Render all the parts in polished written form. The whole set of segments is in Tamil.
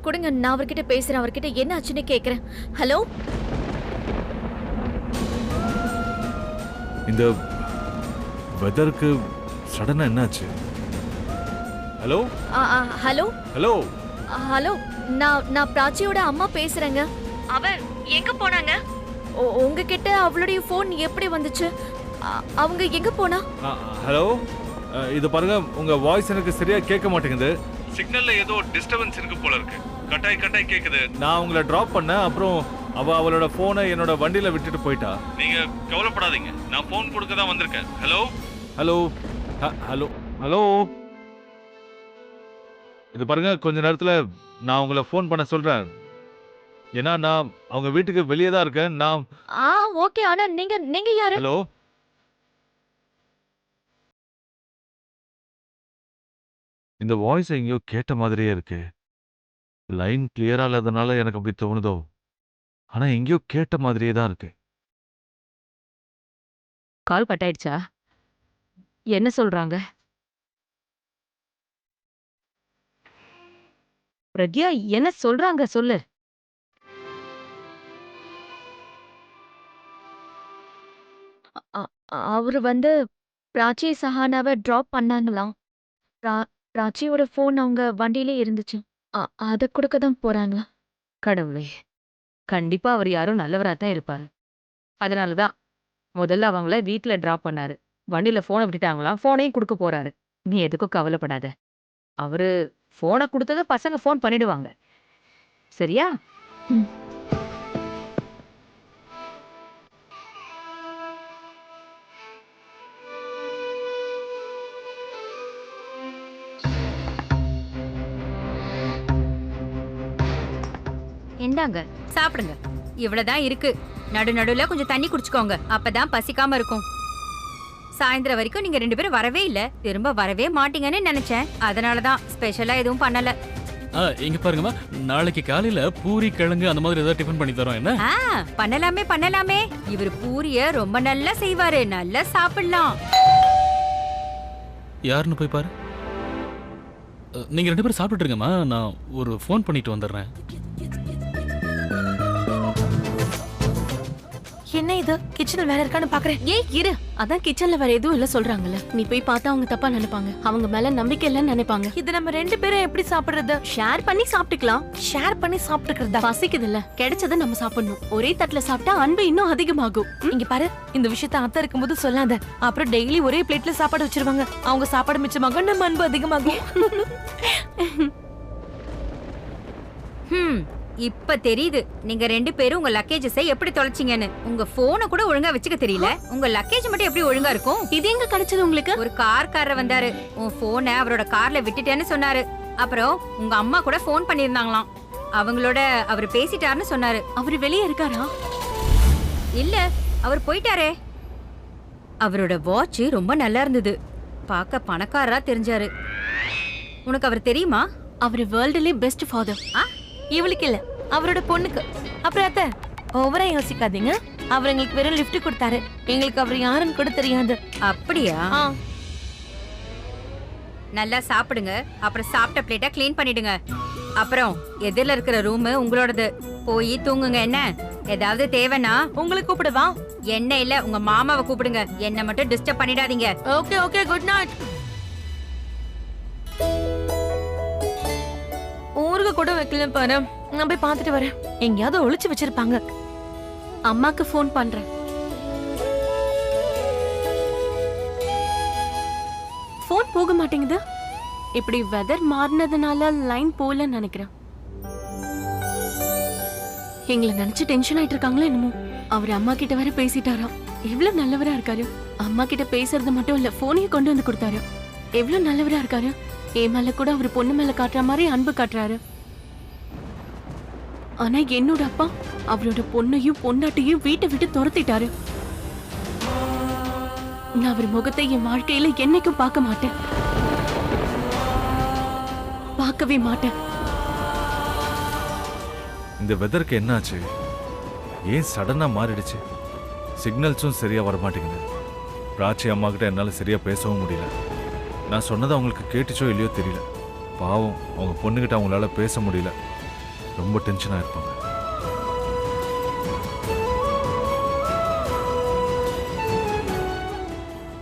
கொடுங்க, நான் அவர்கிட்ட பேசுறேன். அவர்கிட்ட என்ன ஆச்சுன்னு கேக்குறேன். ஹலோ, இந்த வெதருக்கு சடனா என்னாச்சு? ஹலோ ஹலோ ஹலோ ஹலோ, நான் பிராச்சியோட அம்மா பேசுறேங்க. அவ எங்க போனாங்க? உங்ககிட்ட அவளுடைய போன் எப்படி வந்துச்சு? அவங்க எங்க போனா? ஹலோ, இது பாருங்க, உங்க வாய்ஸ் எனக்கு சரியா கேட்க மாட்டேங்குது. சிக்னல்ல ஏதோ டிஸ்டர்பன்ஸ் இருக்கு போல இருக்கு. கட்டாய் கேக்குது. நான் உங்களை டிராப் பண்ணேன். அப்புறம் அவளோட போனை என்னோட வண்டியில விட்டுட்டு போயிட்டா. நீங்க கவலைப்படாதீங்க, நான் போன் கொடுக்க தான் வந்திருக்கேன். ஹலோ ஹலோ ஹலோ ஹலோ, இது பாருங்க, கொஞ்ச நேரத்துல நான் உங்களை போன் பண்ண சொல்றேன். ஏன்னா நான் அவங்க வீட்டுக்கு வெளியே தான் இருக்கேன். நான் ஓகே. ஆனா நீங்க யாரு? ஹலோ, இந்த வாய்ஸ் எங்கேயோ கேட்ட மாதிரியே இருக்கு. லைன் கிளியரா இல்லாதனால எனக்கு அப்படி தோணுதோ, ஆனா எங்கேயோ கேட்ட மாதிரியே தான் இருக்கு. கால் கட் ஆயிடுச்சா? என்ன சொல்றாங்க? பிரக்யா என்ன சொல்றாங்க சொல்லு. அவரு பிராச்சி சஹானாவை டிராப் பண்ணாங்களாம். பிராச்சியோட போன் அவங்க வண்டியிலே இருந்துச்சு. அத கொடுக்க தான் போறாங்க. கடவுளே, கண்டிப்பா அவர் யாரும் நல்லவரா தான் இருப்பாரு. அதனாலதான் முதல்ல அவங்கள வீட்டுல டிராப் பண்ணாரு. வண்டியில போனை விட்டுட்டாங்களாம், போனையும் கொடுக்க போறாரு. நீ எதுக்கும் கவலைப்படாத. அவரு போனை கொடுத்தத பசங்க போன் பண்ணிடுவாங்க, சரியா? இந்தாங்க, சாப்பிடுங்க. இவ்வளவுதான் இருக்கு. நடுநடுல கொஞ்சம் தண்ணி குடிச்சுக்கோங்க, அப்பதான் பசிக்காம இருக்கும். சாயந்தரம் வரைக்கும் நீங்க 2 பேரும் வரவே இல்ல. திரும்ப வரவே மாட்டீங்கன்னு நினைச்சேன். அதனாலதான் ஸ்பெஷலா எதுவும் பண்ணல. இங்க பாருங்கம்மா, நாளைக்கு காலையில பூரி கிழங்கு அந்த மாதிரி ஏதாவது டிஃபன் பண்ணி தரோம். என்ன? பண்ணலாமே. இவர் பூரிய ரொம்ப நல்லா செய்வாரு. நல்லா சாப்பிடலாம். யாருன்னு போய் பாரு. நீங்க 2 பேரும் சாப்பிட்டுட்டு இருங்கம்மா, நான் ஒரு ஃபோன் பண்ணிட்டு வந்துடுறேன். என்ன இது? கிச்சன்ல வேற இருக்கான்னு பாக்குறேன். ஏய் இரு, அதான் கிச்சன்ல வேற எதுவும் இல்ல சொல்றாங்கல்ல. நீ போய் பார்த்தா அவங்க தப்பா நினைப்பாங்க. அவங்க மேல நம்பிக்கை இல்லன்னு நினைப்பாங்க. இது நம்ம 2 பேரும் எப்படி சாப்பிடுறது? ஷேர் பண்ணி சாப்பிட்டுக்கலாம். ஷேர் பண்ணி சாப்பிட்டுக்கிறதா? பசிக்குது இல்ல, கிடைச்சதை நம்ம சாப்பிடணும். ஒரே தட்டுல சாப்பிட்டா அன்பு இன்னும் அதிகமாகும். இங்க பாரு, இந்த விஷயத்த அத்தை இருக்கும்போது சொல்லாத. அப்புறம் டெய்லி ஒரே பிளேட்ல சாப்பாடு வச்சிருவாங்க. அவங்க சாப்பாடு மிச்சமாக நம்ம அன்பு அதிகமாகும். இப்ப தெரியுது நீங்க 2 பேரும் உங்க லக்கேஜஸை எப்படி தொலைச்சிங்கன்னு. உங்க போனை கூட ஒழுங்கா வச்சுக்க தெரியல. உங்க லக்கேஜ் மட்டும் எப்படி ஒழுங்கா இருக்கும்? இது எங்க கிடைச்சது உங்களுக்கு? ஒரு கார்காரர் வந்தாரு, உன் போனை அவரோட கார்ல விட்டுட்டேன்னு சொன்னாரு. அப்புறம் உங்க அம்மா கூட போன் பண்ணிருந்தாங்களாம். அவங்களோட அவர் பேசிட்டாருன்னு சொன்னாரு. அவரு வெளியே இருக்காரா? இல்ல, அவர் போயிட்டாரே. அவரோட வாட்ச் ரொம்ப நல்லா இருந்தது. பார்க்க பணக்காரரா தெரிஞ்சாரு. உனக்கு அவர் தெரியுமா? அவரு வேர்ல்டுலயே பெஸ்ட் ஃபாதர். இவளுக்கு இல்ல, அவரோட பொண்ணுக்கு. அப்புறம் அத்தை, ஓவரா யோசிக்காதீங்க. அவர் எங்களுக்கு வெறும் லிஃப்ட் கொடுத்தாரு. எங்களுக்கு அவர் யாருன்னு கூட தெரியாது. அப்படியா? நல்லா சாப்பிடுங்க. அப்புறம் சாப்பிட்ட பிளேட்டை க்ளீன் பண்ணிடுங்க. அப்புறம் எதிரில இருக்கிற ரூம் உங்களோடது. போய் தூங்குங்க. என்ன ஏதாவது தேவைன்னா உங்களுக்கு கூப்பிடுவா? என்ன இல்ல, உங்க மாமாவை கூப்பிடுங்க. என்ன மட்டும் டிஸ்டர்ப் பண்ணிடாதீங்க. Okay, good night. ஊருக்கு கூட வைக்கல பாரு. நான் போய் பார்த்துட்டு வரேன். எங்கேயாவது ஒளிச்சு வச்சிருப்பாங்க. அம்மாக்கு ஃபோன் பண்றேன். ஃபோன் போக மாட்டேங்குது. இப்படி வெதர் மாறினதுனால லைன் போகலன்னு நினைக்கிறேன். எங்களை நினைச்சு டென்ஷன் ஆயிட்டு இருக்காங்களோ என்னமோ. அவர் அம்மா கிட்ட வேற பேசிட்டாராம். எவ்வளவு நல்லவரா இருக்காரு. அம்மா கிட்ட பேசுறது மட்டும் இல்ல, போனையும் கொண்டு வந்து கொடுத்தாரு. எவ்வளவு நல்லவரா இருக்காரு. என் மேல கூட அவர் பொண்ணு மேல காட்டுற மாதிரி அன்பு காட்டுறாரு. ஆனா என்னோட அப்பா அவரோட பொண்ணையும் பொண்டாட்டியும் வீட்டை விட்டு துரத்திட்டாரு. நான் அவர் முகத்தை என் வாழ்க்கையில என்னைக்கும் பார்க்க மாட்டேன். பார்க்கவே மாட்டேன். இந்த வெதருக்கு என்னாச்சு? ஏன் சடனா மாறிடுச்சு? சிக்னல்ஸும் சரியா வர மாட்டேங்குது. பிராச்சி அம்மா கிட்ட என்னால சரியா பேசவும் முடியல. நான் சொன்னது அவங்களுக்கு கேட்டுச்சோ இல்லையோ தெரியல. பாவம், அவங்க பொண்ணுகிட்ட அவங்களால பேச முடியல. ரொம்ப டென்ஷனாக இருப்பாங்க.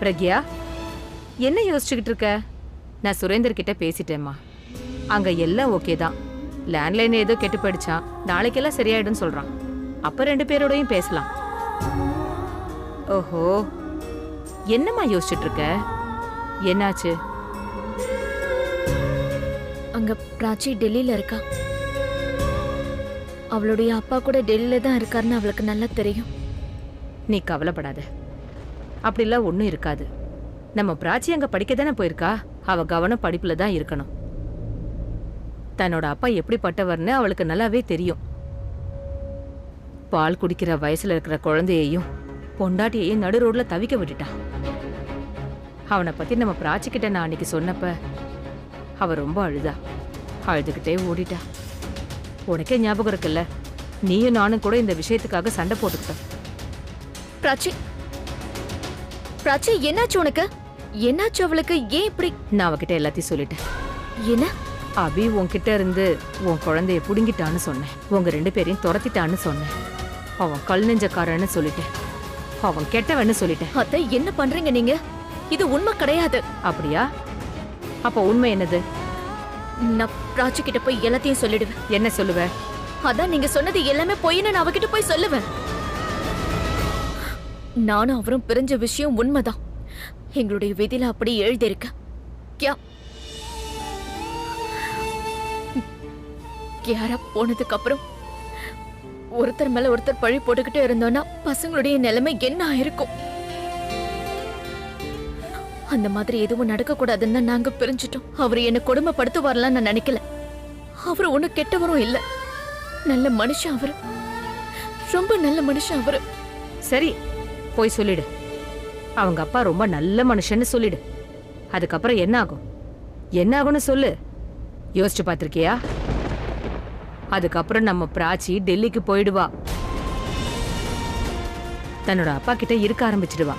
பிரக்யா, என்ன யோசிச்சுக்கிட்டு இருக்க? நான் சுரேந்தர் கிட்ட பேசிட்டேம்மா. அங்க எல்லாம் ஓகே தான். லேண்ட்லைன் ஏதோ கெட்டு போயிடுச்சான், நாளைக்கெல்லாம் சரியாயிடும்னு சொல்றான். அப்ப 2 பேரோடையும் பேசலாம். ஓஹோ, என்னம்மா யோசிச்சுட்டு இருக்க? என்னாச்சு? அங்க பிராச்சி டெல்லியில இருக்கா. அவளுடைய அப்பா கூட டெல்லியில தான் இருக்காருன்னு அவளுக்கு நல்லா தெரியும். நீ கவலைப்படாத, அப்படிலாம் ஒன்றும் இருக்காது. நம்ம பிராச்சி அங்க படிக்க தானே போயிருக்கா. அவ கவனம் படிப்புல தான் இருக்கணும். தன்னோட அப்பா எப்படிப்பட்டவர்னு அவளுக்கு நல்லாவே தெரியும். பால் குடிக்கிற வயசுல இருக்கிற குழந்தையையும் பொண்டாட்டியையும் நடு ரோட்ல தவிக்க விட்டுட்டான். அவனை பத்தி நம்ம பிராச்சி கிட்ட நான் அன்னைக்கு சொன்னப்ப அவ ரொம்ப அழுதா. அழுதுகிட்டே ஓடிட்டா. உனக்கே ஞாபகம் இருக்குல்ல, நீயும் நானும் கூட இந்த விஷயத்துக்காக சண்டை போட்டுக்கிட்டோம். பிராச்சி, பிராச்சி என்னாச்சு உனக்கு? என்னாச்சு அவளுக்கு? ஏன் இப்படி? நான் அவகிட்ட எல்லாத்தையும் சொல்லிட்டேன். என்ன? அபி உன்கிட்ட இருந்து உன் குழந்தைய புடுங்கிட்டான்னு சொன்னேன். உங்க 2 பேரையும் துரத்திட்டான்னு சொன்னேன். அவன் கல் நெஞ்சக்காரன்னு சொல்லிட்டேன். அவன் கெட்டவன்னு சொல்லிட்டேன். அத்தை, என்ன பண்றீங்க நீங்க? இது உண்மை கிடையாது. அப்படியா? அப்ப உண்மை என்னது? நான் பிராச்சி கிட்ட போய் எல்லாத்தையும் சொல்லிடுவேன். என்ன சொல்லுவ? அதான் நீங்க சொன்னது எல்லாமே பொய்ன்னு நான் அவகிட்ட போய் சொல்லுவேன். நானும் அவரும் பிரிஞ்ச விஷயம் உண்மைதான். எங்களுடைய விதியில அப்படி எழுதியிருக்க. யாரா போனதுக்கு அப்புறம் ஒருத்தர் மேல ஒருத்தர் பழி போட்டுக்கிட்டே இருந்தோம்னா பசங்களுடைய நிலைமை என்ன ஆயிருக்கும்? அந்த மாதிரி எதுவும் நடக்க கூடாதுன்னு நாங்க பிரிஞ்சிட்டோம். அவரு என்ன கொடுமைப்படுத்துவார்லாம் நான் நினைக்கல. அவரு ஒண்ணு கெட்டவரும் இல்ல, நல்ல மனுஷன் அவரு. ரொம்ப நல்ல மனுஷன் அவரு. சரி, போய் சொல்லிடு. அவங்க அப்பா ரொம்ப நல்ல மனுஷன்னு சொல்லிடு. அதுக்கப்புறம் என்ன ஆகும்? என்ன ஆகும்னு சொல்லு. யோசிச்சு பார்த்திருக்கியா? அதுக்கப்புறம் நம்ம பிராச்சி டெல்லிக்கு போயிடுவா. தன்னோட அப்பா கிட்ட இருக்க ஆரம்பிச்சிடுவா.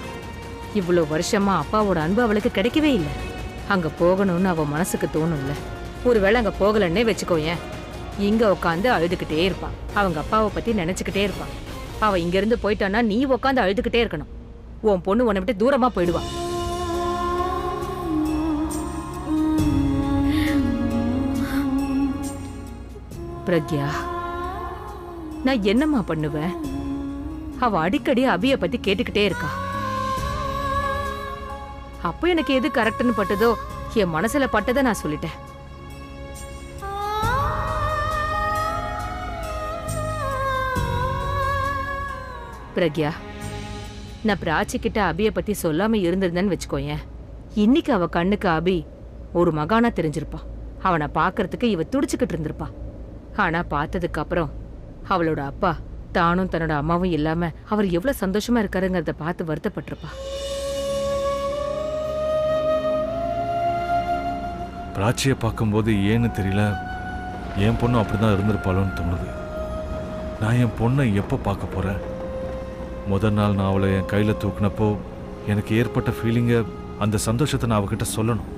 இவ்வளவு வருஷமா அப்பாவோட அன்பு அவளுக்கு கிடைக்கவே இல்லை. அங்க போகணும்னு அவ மனசுக்கு தோணும்ல. ஒருவேளை அங்க போகலன்னே வச்சுக்கோயேன், இங்க உட்காந்து அழுதுகிட்டே இருப்பா. அவங்க அப்பாவை பத்தி நினைச்சுக்கிட்டே இருப்பா. அவ இங்க இருந்து போயிட்டான்னா நீ உட்காந்து அழுதுகிட்டே இருக்கணும். உன் பொண்ணு உன்னை விட்டு தூரமா போயிடுவா. பிரக்யா, நான் என்னம்மா பண்ணுவேன்? அவ அடிக்கடி அபிய பத்தி கேட்டுக்கிட்டே இருக்கா. அப்ப எனக்கு எது கரெக்ட்னு பட்டதோ என் மனசுல பட்டதை நான் சொல்லிட்டேன். பிரக்யா, நான் பிராச்சி கிட்ட அபிய பத்தி சொல்லாம இருந்திருந்தேன்னு வச்சுக்கோயேன், இன்னைக்கு அவ கண்ணுக்கு அபி ஒரு மகானா தெரிஞ்சிருப்பா. அவனை பாக்குறதுக்கு இவ துடிச்சுக்கிட்டு இருந்திருப்பா. ஆனா பார்த்ததுக்கு அப்புறம் அவளோட அப்பா தானும் தன்னோட அம்மாவும் இல்லாம அவர் எவ்வளவு சந்தோஷமா இருக்காருங்கிறத பார்த்து வருத்தப்பட்டிருப்பா. பிராச்சியை பார்க்கும்போது ஏன்னு தெரியல, என் பொண்ணு அப்படிதான் இருந்திருப்பாளோன்னு தோணுது. நான் என் பொண்ணை எப்போ பார்க்க போறேன்? முதல் நாள் நான் அவளை என் கையில் தூக்குனப்போ எனக்கு ஏற்பட்ட ஃபீலிங்கை, அந்த சந்தோஷத்தை நான் அவகிட்ட சொல்லணும்.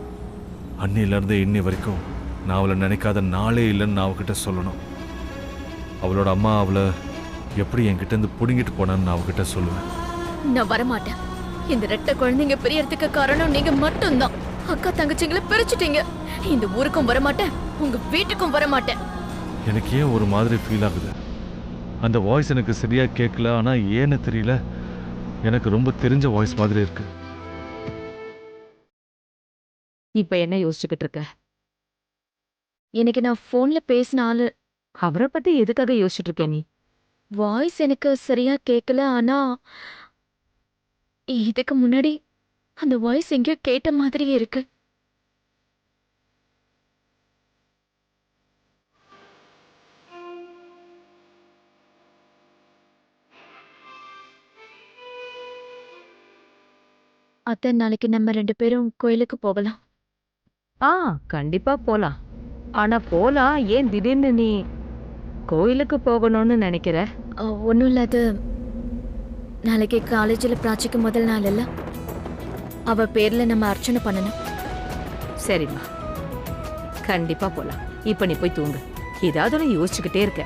அன்னிலேருந்து இன்னி வரைக்கும் நான் அவளை நினைக்காத நாளே இல்லைன்னு நான் அவகிட்ட சொல்லணும். அவளோட அம்மா அவளை எப்படி என்கிட்ட பிடுங்கிட்டு போனான்னு நான் அவகிட்ட சொல்லுவேன். நான் வரமாட்டேன். இந்த 2 குழந்தைங்க பிரியறதுக்கு காரணம் நீங்க மட்டும்தான். அக்கா தங்கச்சிங்களை பிரிச்சுட்டீங்க. இந்த ஊருக்கும் வரமாட்டேன், உங்க வீட்டுக்கும் வரமாட்டேன். எனக்கு ஏன் ஒரு மாதிரி ஃபீல் ஆகுது? அந்த வாய்ஸ் எனக்கு சரியா கேட்கல, ஆனா ஏன்னு தெரியல, எனக்கு ரொம்ப தெரிஞ்ச வாய்ஸ் மாதிரி இருக்கு. இப்ப என்ன யோசிச்சுக்கிட்டு இருக்க? எனக்கு நான் போன்ல பேசின ஆளு. அவரை பத்தி எதுக்காக யோசிச்சுட்டு இருக்க நீ? வாய்ஸ் எனக்கு சரியா கேட்கல, ஆனா இதுக்கு முன்னாடி அந்த வாய்ஸ் எங்கேயோ கேட்ட மாதிரியே இருக்கு. அத்தை, நாளைக்கு நம்ம 2 பேரும் கோயிலுக்கு போகலாம். கண்டிப்பா போலாம். ஆனா போலாம், ஏன் திடீர்னு நீ கோயிலுக்கு போகணும்னு நினைக்கிற? ஒன்றும் இல்லை, அது நாளைக்கு காலேஜில் பிராச்சிக்கு முதல் நாள் இல்லை. அவ பேர்ல நம்ம அர்ச்சனை பண்ணணும். சரிம்மா, கண்டிப்பா போலாம். இப்ப நீ போய் தூங்கு. ஏதாவது ஒன்று யோசிச்சுக்கிட்டே இருக்க.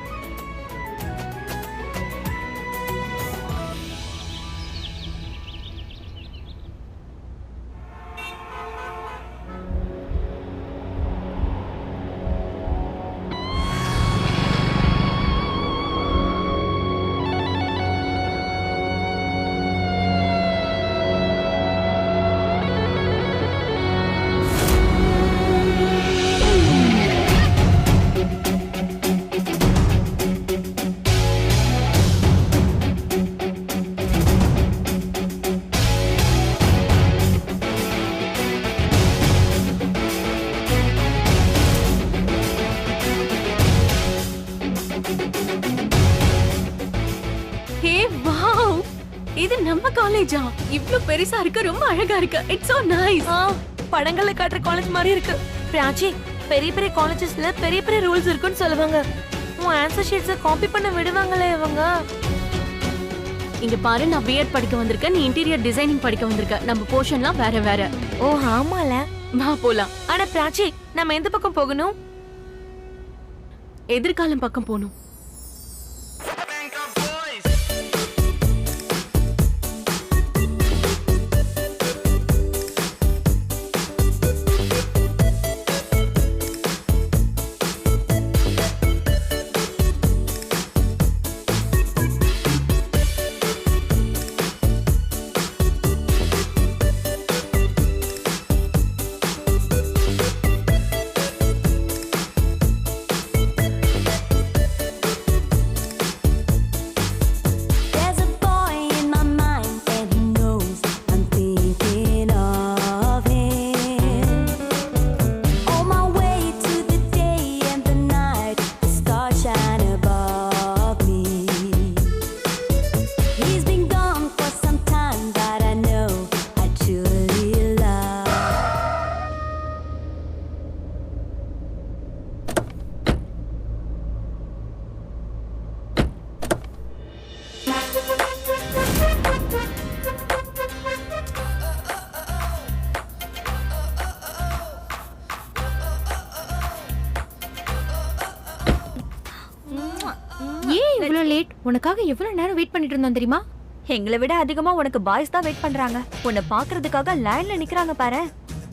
இது நம்ம காலேஜா? இவ்ளோ பெருசா இருக்கு, ரொம்ப அழகா இருக்கு. It's so nice. படங்கள்ல காட்டுற காலேஜ் மாதிரி இருக்கு. பிராச்சி, பெரிய பெரிய காலேஜஸ்ல பெரிய பெரிய ரூல்ஸ் இருக்குன்னு சொல்லுவாங்க. உன் ஆன்சர் ஷீட்ஸை காப்பி பண்ண விடுவாங்களே இவங்க. இங்க பாரு, நான் பிஎட் படிக்க வந்திருக்கேன், நீ இன்டீரியர் டிசைனிங் படிக்க வந்திருக்க. நம்ம போர்ஷன்லாம் வேற வேற. ஓ ஆமால, வா போலாம். ஆனா பிராச்சி, நம்ம எந்த பக்கம் போகணும்? எதிர்காலம் பக்கம் போகணும். உனக்காக எவ்வளவு நேரம் வெயிட் பண்ணிட்டு இருந்தோம் தெரியுமா? எங்களை விட அதிகமா உனக்கு பாய்ஸ் தான் வெயிட் பண்றாங்க. உன்னை பாக்குறதுக்காக லைன்ல நிக்கறாங்க பாரு.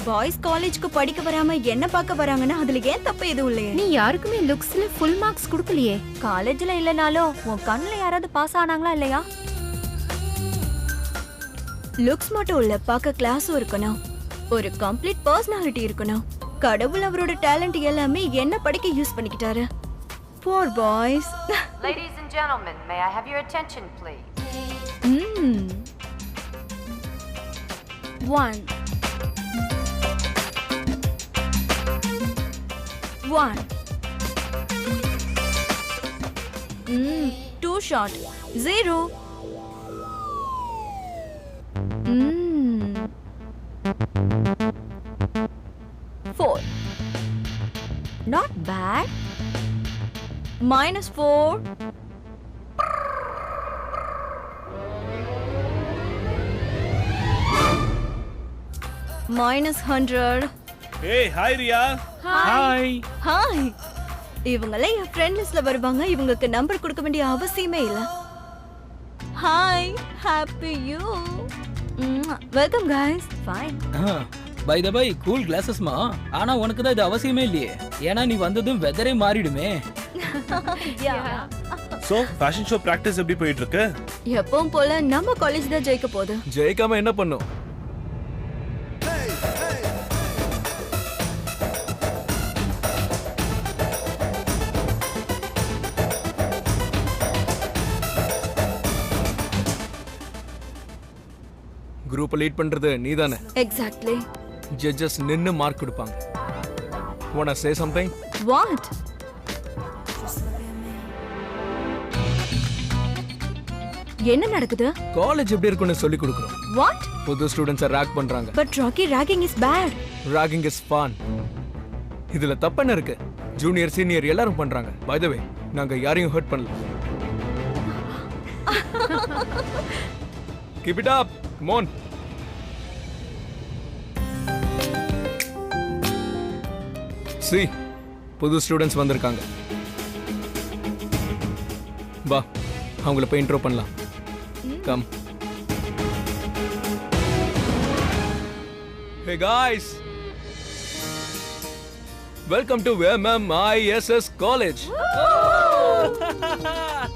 பாய்ஸ் காலேஜ்க்கு படிக்க வராம என்ன பார்க்க வராங்கன்னா அதுல ஏன் தப்பு எதுவும் இல்லையே. நீ யாருக்குமே லுக்ஸ்ல ஃபுல் மார்க்ஸ் கொடுக்கலையே. காலேஜ்ல இல்லனாலும் உன் கண்ணுல யாராவது பாஸ் ஆனாங்களா இல்லையா? லுக்ஸ் மட்டும் இல்ல, பார்க்க கிளாஸும் இருக்கணும், ஒரு கம்ப்ளீட் பர்சனாலிட்டி இருக்கணும். கடவுள் அவரோட டேலண்ட் எல்லாமே என்ன படிக்க use பண்ணிக்கிட்டாரு. Poor boys. Ladies and gentlemen, may I have your attention, please? One. Too short. 0. Four. Not bad. -4. -100. Hey, hi Riya. Hi. Hi. இவங்களே என் ஃப்ரெண்ட் லிஸ்ட்ல வருவாங்க. இவங்களுக்கு நம்பர் கொடுக்க வேண்டிய அவசியமே இல்ல. Hi, happy you. Welcome guys. Fine. By the by, cool கிளாஸஸ்மா. ஆனா உனக்கு தான் இது அவசியமே இல்லையே, ஏன்னா நீ வந்ததும் வெதரே மாறிடுமே. சோ ஃபேஷன் ஷோ பிராக்டிஸ் எப்படி போயிட்டு இருக்கு? எப்பவும் போல நம்ம காலேஜ் தான் ஜெயிக்க போகுது. ஜெயிக்காம என்ன பண்ணும்? குரூப் லீட் பண்றது நீதானே? Exactly. ஜட்ஜஸ் நின்னு மார்க் கொடுப்பாங்க. wanna say something? What? என்ன நடக்குது? காலேஜ் எப்படி இருக்குன்னு சொல்லி கொடுக்கிறோம். What? புது ஸ்டூடண்ட்ஸை ராக் பண்றாங்க. But Rocky, ragging is bad. ragging is fun. இதுல தப்பு என்ன இருக்கு? ஜூனியர் சீனியர் எல்லாரும் பண்றாங்க. by the way, நாங்க யாரையும் ஹர்ட் பண்ணல. keep it up. come on. see, புது ஸ்டூடண்ட்ஸ் வந்திருக்காங்க. வா அவங்கள போய் இன்ட்ரோ பண்ணலாம். Come. Hey guys. Welcome to MMISS College.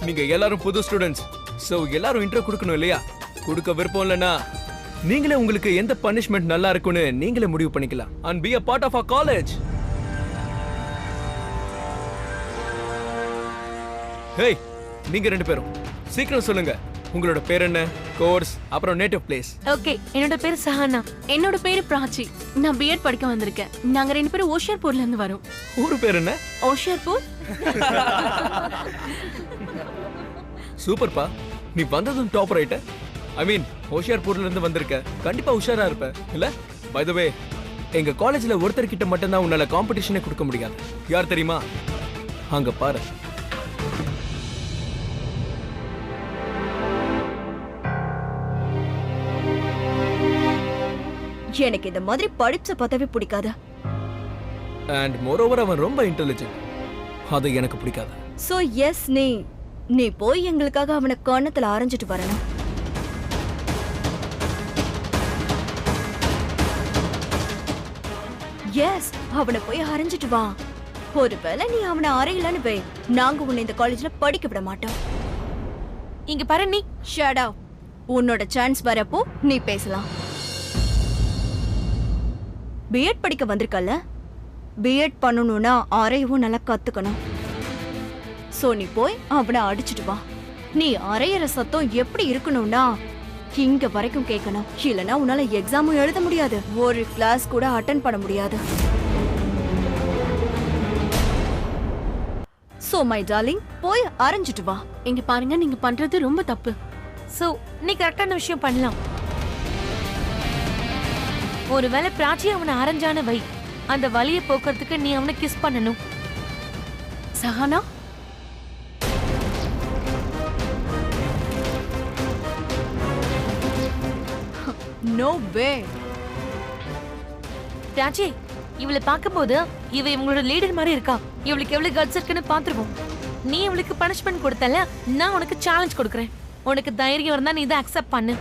நீங்க எல்லாரும் புது ஸ்டூடண்ட்ஸ். சோ எல்லாரும் இன்ட்ரோ கொடுக்கணும் இல்லையா? கொடுக்க விருப்பம் இல்லனா நீங்களே உங்களுக்கு எந்த பனிஷ்மென்ட் நல்லா இருக்குன்னு நீங்களே முடிவு பண்ணிக்கலாம். And be a part of our college. Hey, நீங்க ரெண்டு பேரும் சீக்கிரம் சொல்லுங்க. உங்களோட பேர் என்ன, கோர்ஸ், அப்புறம் நேட்டிவ் பிளேஸ். ஓகே, என்னோட பேர் சஹானா. என்னோட பேரு பிராச்சி. நான் பிஎட் படிக்க வந்திருக்கேன். நாங்க ரெண்டு பேரும் ஓஷியார்பூர்ல இருந்து வரோம். ஊரு பேர் என்ன? ஓஷியார்பூர். சூப்பர்ப்பா, நீ வந்ததும் டாப் ரைட். ஐ மீன் ஓஷியார்பூர்ல இருந்து வந்திருக்க, கண்டிப்பா உஷாரா இருப்ப இல்ல? பை தி வே, எங்க காலேஜ்ல ஒருத்தர் கிட்ட மட்டும் தான் உன்னால காம்படிஷனே கொடுக்க முடியாது. யார் தெரியுமா? அங்க பாரு. எனக்கு இந்த மாதிரி படிச்ச பதவி பிடிக்காது. And moreover அவன் ரொம்ப இன்டெலிஜென்ட். அது எனக்கு பிடிக்காது. So yes, நீ போய் எங்களுக்காக அவனை கண்ணத்துல ஆரஞ்சிட்டு வரணும். எஸ், அவனை போய் ஆரஞ்சிட்டு வா. ஒருவேளை நீ அவனை அறையிலன்னு வை, நாங்க உன்னை இந்த காலேஜ்ல படிக்க விட மாட்டோம். இங்க பாரு, நீ ஷட் அப். உன்னோட சான்ஸ் வரப்போ நீ பேசலாம். பிஎட் படிக்க வந்திருக்கல, பிஎட் பண்ணணும்னா அறையவும் நல்லா கத்துக்கணும். சோ நீ போய் அவனை அடிச்சிட்டு வா. நீ அறையிற சத்தம் எப்படி இருக்கணும்னா இங்க வரைக்கும் கேட்கணும். இல்லனா உன்னால எக்ஸாமும் எழுத முடியாது, ஒரு கிளாஸ் கூட அட்டெண்ட் பண்ண முடியாது. சோ மை டார்லிங், போய் அரைஞ்சிட்டு வா. இங்க பாருங்க, நீங்க பண்றது ரொம்ப தப்பு. சோ நீ கரெக்டான விஷயம் பண்ணலாம். ஒருவேளை பிராச்சி அவனை அரைஞ்சான வை, அந்த வலியை போக்குறதுக்கு நீ அவனை கிஸ் பண்ணணும். சஹானா, நோ வே. பிராச்சி, இவளை பார்க்கும்போது இவ இவங்களோட லீடர் மாதிரி இருக்கா. இவளுக்கு எவ்வளவு கட்ஸ் இருக்குன்னு பாத்துருவோம். நீ இவளுக்கு பனிஷ்மெண்ட் கொடுத்தல, நான் உனக்கு சேலஞ்ச் கொடுக்கறேன். உனக்கு தைரியம் இருந்தா நீ இதை அக்செப்ட் பண்ணு.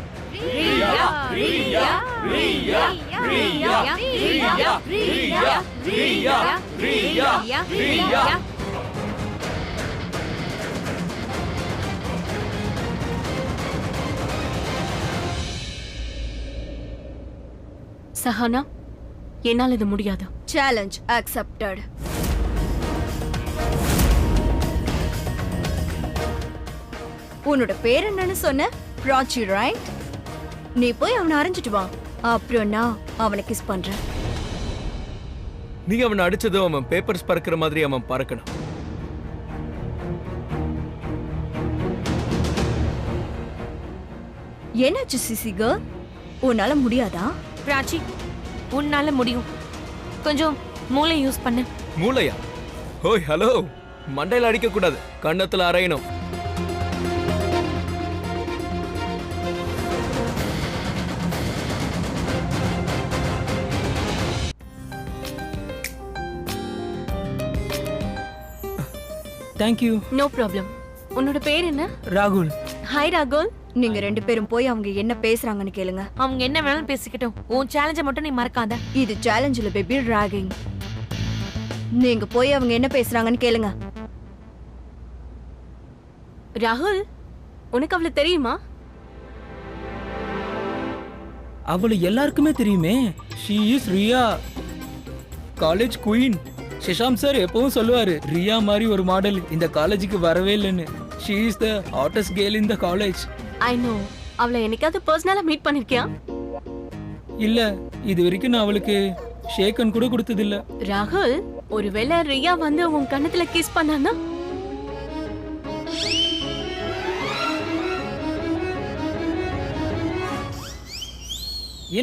சஹானா, என்னால இது முடியாது. Challenge accepted. உன்னோட பேர் என்னன்னு சொன்ன? பிராச்சி, ரைட்? நீ போய் அவனை அரைஞ்சிட்டு வா, அப்புறம் நான் அவனை கிஸ் பண்றேன். நீ அவனை அடிச்சதும் அவன் பேப்பர்ஸ் பறக்கிற மாதிரி அவன் பறக்கணும். என்னாச்சு சிசி கேர்ள், உன்னால முடியாதா? பிராச்சி, உன்னால முடியும். கொஞ்சம் மூளை யூஸ் பண்ணு. மூளையா? ஓய் ஹலோ, மண்டையில அடிக்க கூடாது, கண்ணத்துல அரையணும். தேங்க்யூ. No problem. உன்னோட பேர் என்ன? ராகுல். ஹாய் ராகுல். நீங்க ரெண்டு பேரும் போய் அவங்க என்ன பேசுறாங்கன்னு கேளுங்க. அவங்க என்ன வேணாலும் பேசிக்கிட்டோம், உன் சேலஞ்சை மட்டும் நீ மறக்காத. இது சேலஞ்ச் இல்ல பேபி, ராகிங். நீங்க போய் அவங்க என்ன பேசுறாங்கன்னு கேளுங்க. ராகுல், உனக்கு அவளை தெரியுமா? அவளை எல்லாருக்குமே தெரியுமே. She is Riya, college queen. ஷிஷாம் சார் எப்பவும் சொல்லுவாரு, ரியா மாதிரி ஒரு மாடல் இந்த காலேஜுக்கு வரவே இல்லைன்னு. She is the hottest girl in the college. I know. அவளை என்னைக்காவது பர்சனலா மீட் பண்ணிருக்கியா? இல்ல, இது வரைக்கும் நான் அவளுக்கு ஷேக்கன் கூட கொடுத்தது இல்ல. ராகுல், ஒருவேளை ரியா வந்து உன் கண்ணத்துல கிஸ் பண்ணானா?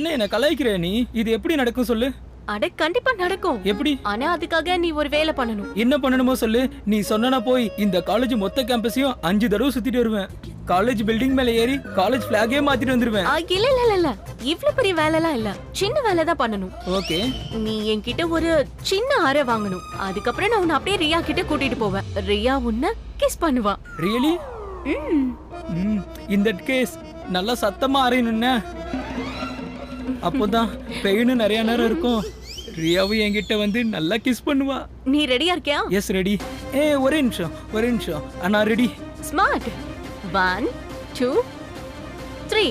என்ன கலாய்க்கிற நீ? இது எப்படி நடக்கும் சொல்லு. அட கண்டிப்பா நடக்கும். எப்படி? ஆனா அதுக்காக நீ ஒரு வேலை பண்ணணும். என்ன பண்ணணுமோ சொல்லு. நீ சொன்னா போய் இந்த காலேஜ் மொத்த கேம்பஸையும் 5 தடவை சுத்திட்டு வருவேன். காலேஜ் பில்டிங் மேல ஏறி காலேஜ் பிளாகே மாத்திட்டு வந்துருவேன். இல்ல இல்ல இல்ல, இவ்ளோ பெரிய வேலைலாம் இல்ல, சின்ன வேலை தான் பண்ணணும். ஓகே, நீ என்கிட்ட ஒரு சின்ன அறை வாங்கணும். அதுக்கப்புறம் நான் உன்னை அப்படியே ரியா கிட்ட கூட்டிட்டு போவேன். ரியா உன்னை கிஸ் பண்ணுவா. ரியலி? இந்த கேஸ் நல்லா சத்தமா அறையணும்னா அப்போதான் பெயினும் நிறைய நேரம் இருக்கும். ரியாவும் என்கிட்ட வந்து நல்லா கிஸ் பண்ணுவா. நீ ரெடியா இருக்கியா? S ready. ஒரே நிமிஷம். அண்ணா ரெடி. ஸ்மார்ட். 1 2 3